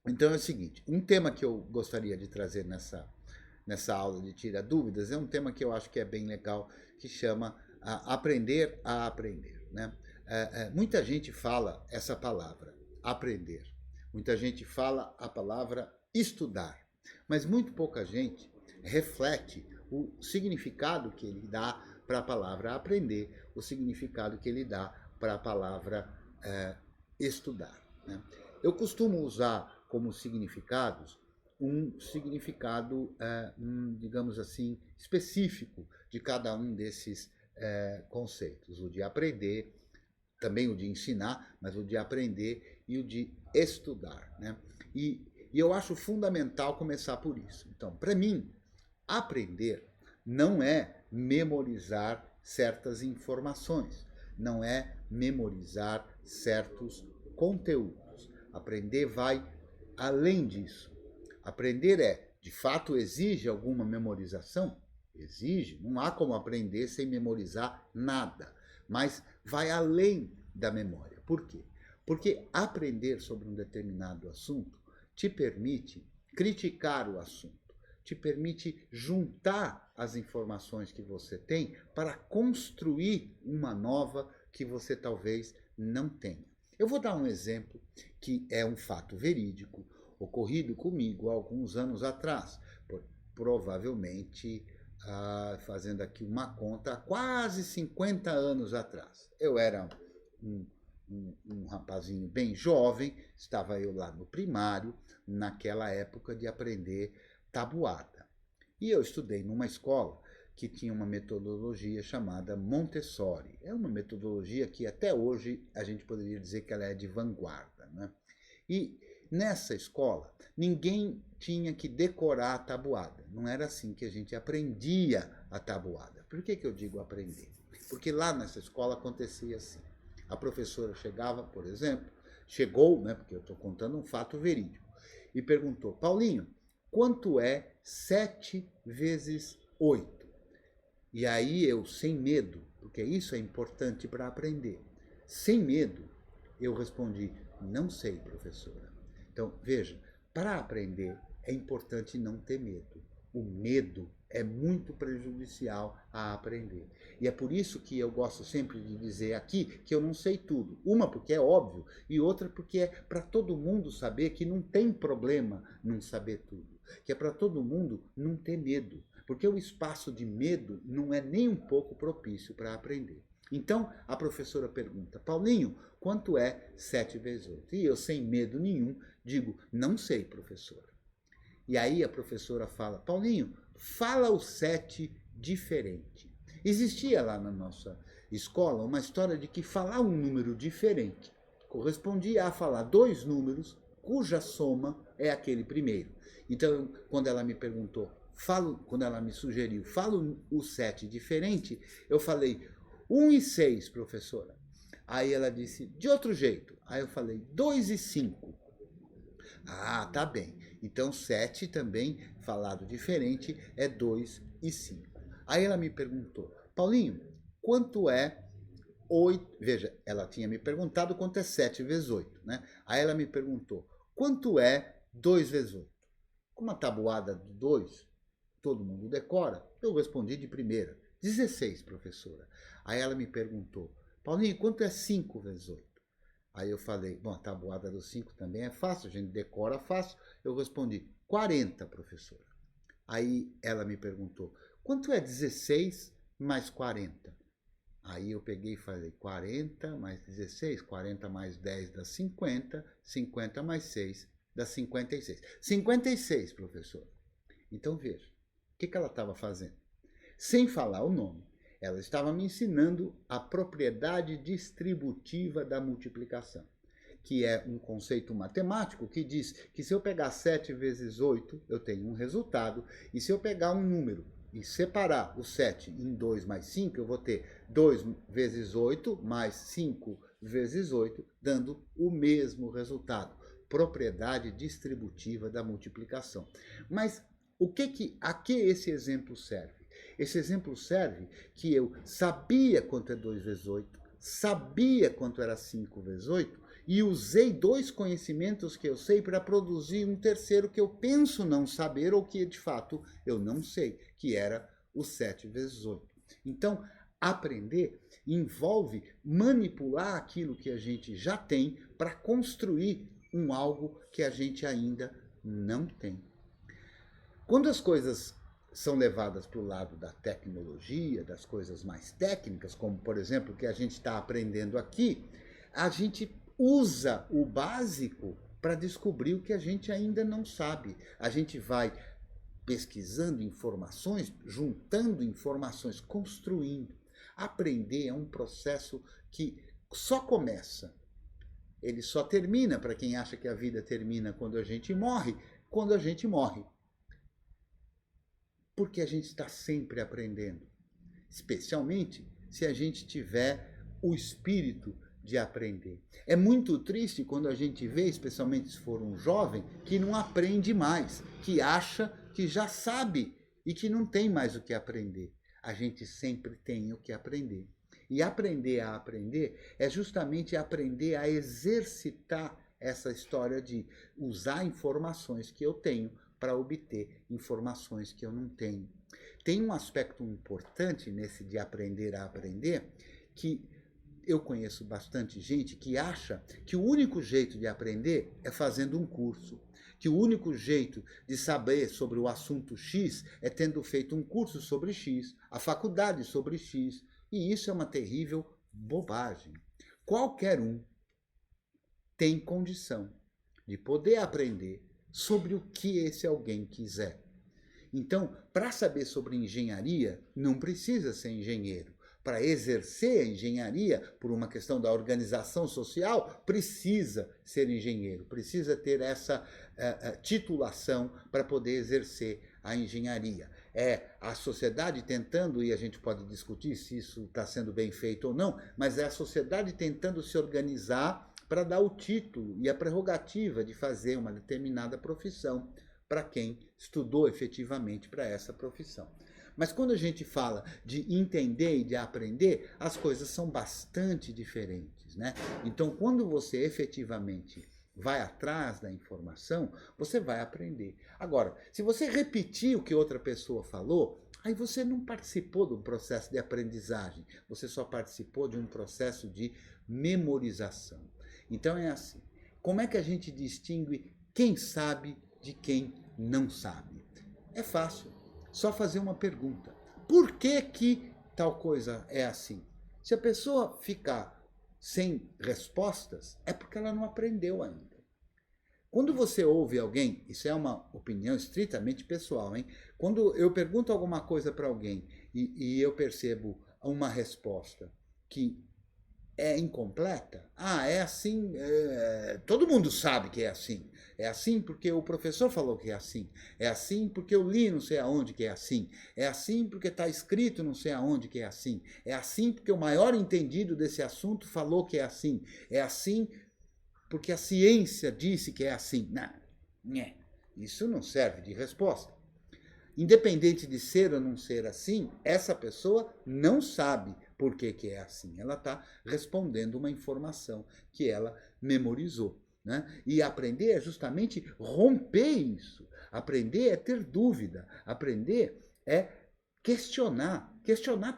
Então é o seguinte, um tema que eu gostaria de trazer nessa aula de Tira Dúvidas é um tema que eu acho que é bem legal, que chama Aprender a Aprender. Né? Muita gente fala essa palavra, aprender. Muita gente fala a palavra estudar. Mas muito pouca gente reflete o significado que ele dá para a palavra aprender, o significado que ele dá para a palavra estudar. Né? Eu costumo usar como significados um significado, digamos assim, específico de cada um desses conceitos. O de aprender, também o de ensinar, mas o de aprender e o de estudar. Né? E eu acho fundamental começar por isso. Então, para mim, aprender não é memorizar certas informações, não é memorizar certos conteúdos. Aprender vai além disso. Aprender de fato, exige alguma memorização? Exige, não há como aprender sem memorizar nada, mas vai além da memória. Por quê? Porque aprender sobre um determinado assunto te permite criticar o assunto, te permite juntar as informações que você tem para construir uma nova que você talvez não tenha. Eu vou dar um exemplo que é um fato verídico, ocorrido comigo há alguns anos atrás, provavelmente fazendo aqui uma conta, há quase 50 anos atrás. Eu era um rapazinho bem jovem, estava eu lá no primário, naquela época de aprender tabuada. E eu estudei numa escola que tinha uma metodologia chamada Montessori. É uma metodologia que até hoje a gente poderia dizer que ela é de vanguarda. Né? E nessa escola, ninguém tinha que decorar a tabuada. Não era assim que a gente aprendia a tabuada. Por que eu digo aprender? Porque lá nessa escola acontecia assim. A professora chegava, por exemplo, chegou, né, porque eu estou contando um fato verídico, e perguntou: Paulinho, quanto é 7 vezes 8? E aí eu, sem medo, porque isso é importante para aprender, sem medo, eu respondi: não sei, professora. Então, veja, para aprender é importante não ter medo. O medo é muito prejudicial a aprender. E é por isso que eu gosto sempre de dizer aqui que eu não sei tudo. Uma, porque é óbvio, e outra, porque é para todo mundo saber que não tem problema não saber tudo. Que é para todo mundo não ter medo. Porque o espaço de medo não é nem um pouco propício para aprender. Então, a professora pergunta: Paulinho, quanto é 7 vezes 8? E eu, sem medo nenhum, digo: não sei, professora. E aí a professora fala: Paulinho, fala o 7 diferente. Existia lá na nossa escola uma história de que falar um número diferente correspondia a falar dois números cuja soma é aquele primeiro. Então, quando ela me perguntou, quando ela me sugeriu, fala o 7 diferente, eu falei: 1 e 6, professora. Aí ela disse: de outro jeito. Aí eu falei: 2 e 5. Ah, tá bem. Então 7 também, falado diferente, é 2 e 5. Aí ela me perguntou: Paulinho, quanto é 8? Veja, ela tinha me perguntado quanto é 7 vezes 8, né? Aí ela me perguntou: quanto é 2 vezes 8? Com uma tabuada de 2, todo mundo decora. Eu respondi de primeira: 16, professora. Aí ela me perguntou: Paulinho, quanto é 5 vezes 8? Aí eu falei: bom, a tabuada dos 5 também é fácil, a gente decora fácil. Eu respondi: 40, professora. Aí ela me perguntou: quanto é 16 mais 40? Aí eu peguei e falei: 40 mais 16, 40 mais 10 dá 50, 50 mais 6 dá 56. 56, professor. Então veja, o que ela estava fazendo? Sem falar o nome, ela estava me ensinando a propriedade distributiva da multiplicação, que é um conceito matemático que diz que se eu pegar 7 vezes 8, eu tenho um resultado, e se eu pegar um número e separar o 7 em 2 mais 5, eu vou ter 2 vezes 8 mais 5 vezes 8, dando o mesmo resultado. Propriedade distributiva da multiplicação. Mas a que esse exemplo serve? Esse exemplo serve que eu sabia quanto é 2 vezes 8, sabia quanto era 5 vezes 8, e usei 2 conhecimentos que eu sei para produzir um terceiro que eu penso não saber ou que de fato eu não sei, que era o 7 vezes 8. Então, aprender envolve manipular aquilo que a gente já tem para construir um algo que a gente ainda não tem. Quando as coisas são levadas para o lado da tecnologia, das coisas mais técnicas, como, por exemplo, o que a gente está aprendendo aqui, a gente usa o básico para descobrir o que a gente ainda não sabe. A gente vai pesquisando informações, juntando informações, construindo. Aprender é um processo que só começa. Ele só termina, para quem acha que a vida termina quando a gente morre, porque a gente está sempre aprendendo, especialmente se a gente tiver o espírito de aprender. É muito triste quando a gente vê, especialmente se for um jovem, que não aprende mais, que acha que já sabe e que não tem mais o que aprender. A gente sempre tem o que aprender. E aprender a aprender é justamente aprender a exercitar essa história de usar informações que eu tenho para obter informações que eu não tenho. Tem um aspecto importante nesse de aprender a aprender, que eu conheço bastante gente que acha que o único jeito de aprender é fazendo um curso, que o único jeito de saber sobre o assunto X é tendo feito um curso sobre X, a faculdade sobre X, e isso é uma terrível bobagem. Qualquer um tem condição de poder aprender sobre o que esse alguém quiser. Então, para saber sobre engenharia, não precisa ser engenheiro. Para exercer a engenharia, por uma questão da organização social, precisa ser engenheiro, precisa ter essa titulação para poder exercer a engenharia. É a sociedade tentando, e a gente pode discutir se isso está sendo bem feito ou não, mas é a sociedade tentando se organizar para dar o título e a prerrogativa de fazer uma determinada profissão para quem estudou efetivamente para essa profissão. Mas quando a gente fala de entender e de aprender, as coisas são bastante diferentes, né? Então, quando você efetivamente vai atrás da informação, você vai aprender. Agora, se você repetir o que outra pessoa falou, aí você não participou de um processo de aprendizagem, você só participou de um processo de memorização. Então é assim, como é que a gente distingue quem sabe de quem não sabe? É fácil, só fazer uma pergunta. Por que tal coisa é assim? Se a pessoa ficar sem respostas, é porque ela não aprendeu ainda. Quando você ouve alguém, isso é uma opinião estritamente pessoal, hein? Quando eu pergunto alguma coisa para alguém e eu percebo uma resposta que é incompleta, é assim, todo mundo sabe que é assim. É assim porque o professor falou que é assim. É assim porque eu li não sei aonde que é assim. É assim porque está escrito não sei aonde que é assim. É assim porque o maior entendido desse assunto falou que é assim. É assim porque a ciência disse que é assim. Não, isso não serve de resposta. Independente de ser ou não ser assim, essa pessoa não sabe por que é assim. Ela está respondendo uma informação que ela memorizou. Né? E aprender é justamente romper isso. Aprender é ter dúvida. Aprender é questionar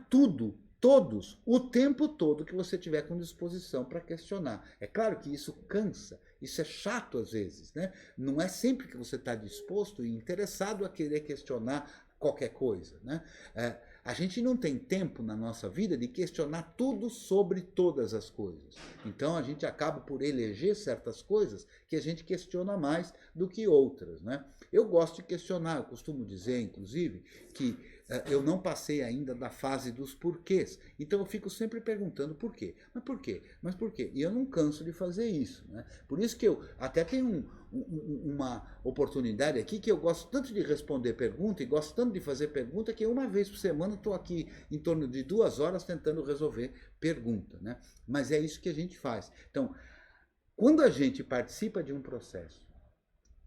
tudo, todos, o tempo todo que você tiver com disposição para questionar. É claro que isso cansa, isso é chato às vezes, né? Não é sempre que você está disposto e interessado a querer questionar qualquer coisa, né? A gente não tem tempo na nossa vida de questionar tudo sobre todas as coisas. Então a gente acaba por eleger certas coisas que a gente questiona mais do que outras, né? Eu gosto de questionar, eu costumo dizer, inclusive, que eu não passei ainda da fase dos porquês. Então eu fico sempre perguntando por quê. Mas por quê? Mas por quê? E eu não canso de fazer isso, né? Por isso que eu até tenho uma oportunidade aqui que eu gosto tanto de responder pergunta e gosto tanto de fazer pergunta que uma vez por semana estou aqui em torno de 2 horas tentando resolver pergunta, né? Mas é isso que a gente faz. Então, quando a gente participa de um processo,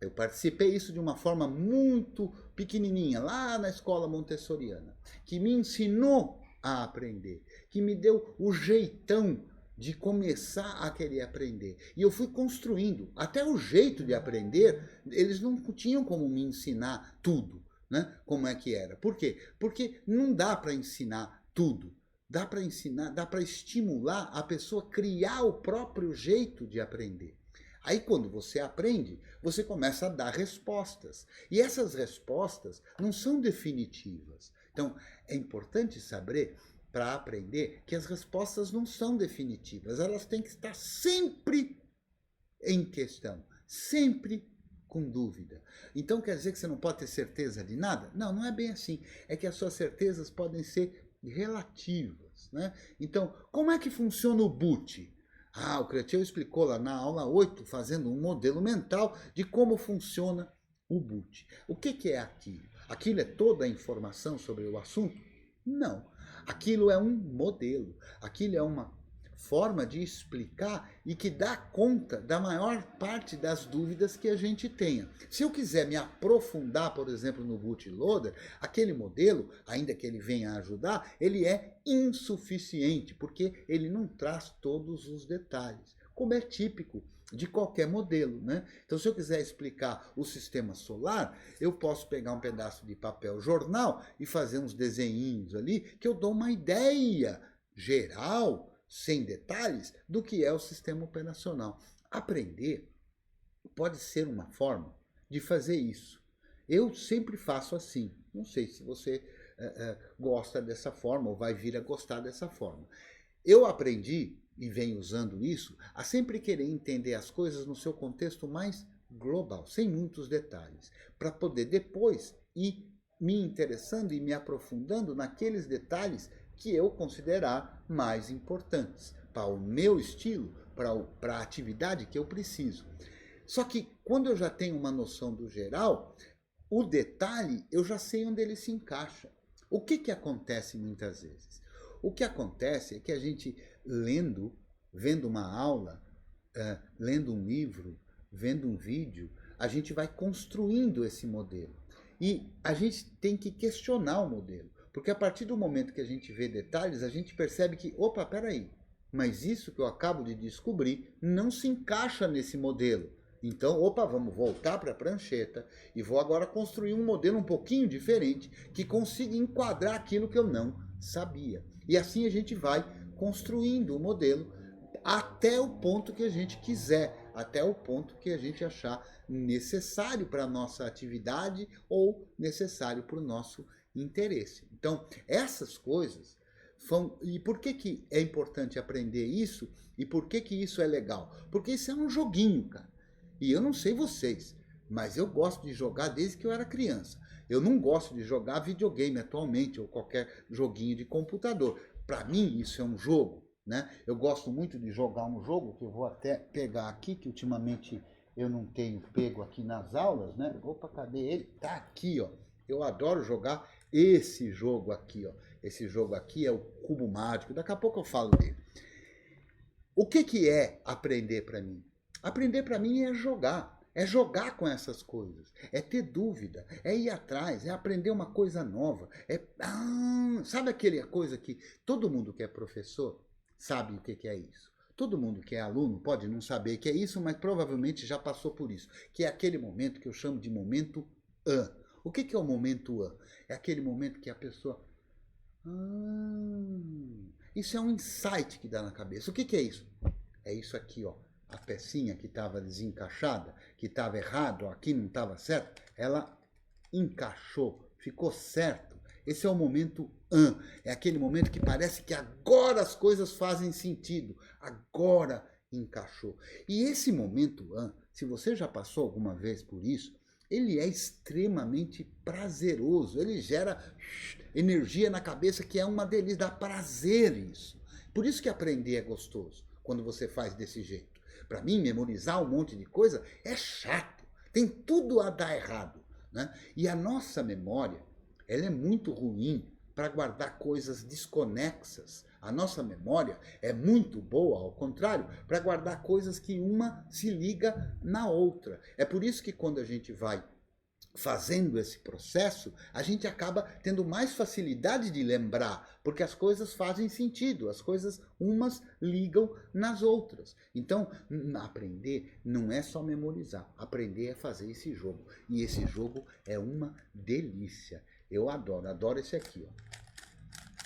eu participei isso de uma forma muito pequenininha, lá na escola montessoriana, que me ensinou a aprender, que me deu o jeitão de começar a querer aprender. E eu fui construindo. Até o jeito de aprender, eles não tinham como me ensinar tudo, né? Como é que era. Por quê? Porque não dá para ensinar tudo. Dá para ensinar, dá para estimular a pessoa a criar o próprio jeito de aprender. Aí quando você aprende, você começa a dar respostas. E essas respostas não são definitivas. Então, é importante saber, para aprender, que as respostas não são definitivas. Elas têm que estar sempre em questão, sempre com dúvida. Então quer dizer que você não pode ter certeza de nada? Não, não é bem assim. É que as suas certezas podem ser relativas, né? Então, como é que funciona o boot? O Cretil explicou lá na aula 8, fazendo um modelo mental de como funciona o boot. O que é aquilo? Aquilo é toda a informação sobre o assunto? Não. Aquilo é um modelo. Aquilo é uma forma de explicar e que dá conta da maior parte das dúvidas que a gente tenha. Se eu quiser me aprofundar, por exemplo, no bootloader, aquele modelo, ainda que ele venha a ajudar, ele é insuficiente, porque ele não traz todos os detalhes, como é típico de qualquer modelo, né? Então, se eu quiser explicar o sistema solar, eu posso pegar um pedaço de papel jornal e fazer uns desenhinhos ali, que eu dou uma ideia geral, sem detalhes, do que é o sistema operacional. Aprender pode ser uma forma de fazer isso. Eu sempre faço assim. Não sei se você gosta dessa forma ou vai vir a gostar dessa forma. Eu aprendi, e venho usando isso, a sempre querer entender as coisas no seu contexto mais global, sem muitos detalhes, para poder depois ir me interessando e me aprofundando naqueles detalhes que eu considerar mais importantes para o meu estilo, para a atividade que eu preciso. Só que quando eu já tenho uma noção do geral, o detalhe eu já sei onde ele se encaixa. O que acontece muitas vezes? O que acontece é que a gente vendo uma aula, lendo um livro, vendo um vídeo, a gente vai construindo esse modelo. E a gente tem que questionar o modelo. Porque a partir do momento que a gente vê detalhes, a gente percebe que, opa, peraí, mas isso que eu acabo de descobrir não se encaixa nesse modelo. Então, opa, vamos voltar para a prancheta e vou agora construir um modelo um pouquinho diferente que consiga enquadrar aquilo que eu não sabia. E assim a gente vai construindo o modelo até o ponto que a gente quiser, até o ponto que a gente achar necessário para a nossa atividade ou necessário para o nosso interesse. Então, essas coisas e por que é importante aprender isso e por que isso é legal? Porque isso é um joguinho, cara. E eu não sei vocês, mas eu gosto de jogar desde que eu era criança. Eu não gosto de jogar videogame atualmente ou qualquer joguinho de computador. Para mim, isso é um jogo, né? Eu gosto muito de jogar um jogo que eu vou até pegar aqui, que ultimamente eu não tenho pego aqui nas aulas, né? Opa, cadê ele? Tá aqui, ó. Eu adoro jogar esse jogo aqui, ó. Esse jogo aqui é o Cubo Mágico. Daqui a pouco eu falo dele. O que é aprender para mim? Aprender para mim é jogar. É jogar com essas coisas. É ter dúvida. É ir atrás. É aprender uma coisa nova. Sabe aquela coisa que todo mundo que é professor sabe o que é isso? Todo mundo que é aluno pode não saber o que é isso, mas provavelmente já passou por isso. Que é aquele momento que eu chamo de momento O que é o momento É aquele momento que a pessoa... isso é um insight que dá na cabeça. O que é isso? É isso aqui, ó. A pecinha que estava desencaixada, que estava errado, aqui não estava certo, ela encaixou, ficou certo. Esse é o momento É aquele momento que parece que agora as coisas fazem sentido. Agora encaixou. E esse momento se você já passou alguma vez por isso, ele é extremamente prazeroso. Ele gera energia na cabeça que é uma delícia, dá prazer isso. Por isso que aprender é gostoso, quando você faz desse jeito. Para mim, memorizar um monte de coisa é chato. Tem tudo a dar errado, né? E a nossa memória, ela é muito ruim para guardar coisas desconexas. A nossa memória é muito boa, ao contrário, para guardar coisas que uma se liga na outra. É por isso que quando a gente vai fazendo esse processo, a gente acaba tendo mais facilidade de lembrar, porque as coisas fazem sentido, as coisas umas ligam nas outras. Então, aprender não é só memorizar, aprender é fazer esse jogo. E esse jogo é uma delícia. Eu adoro esse aqui. Ó.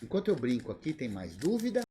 Enquanto eu brinco aqui, tem mais dúvida?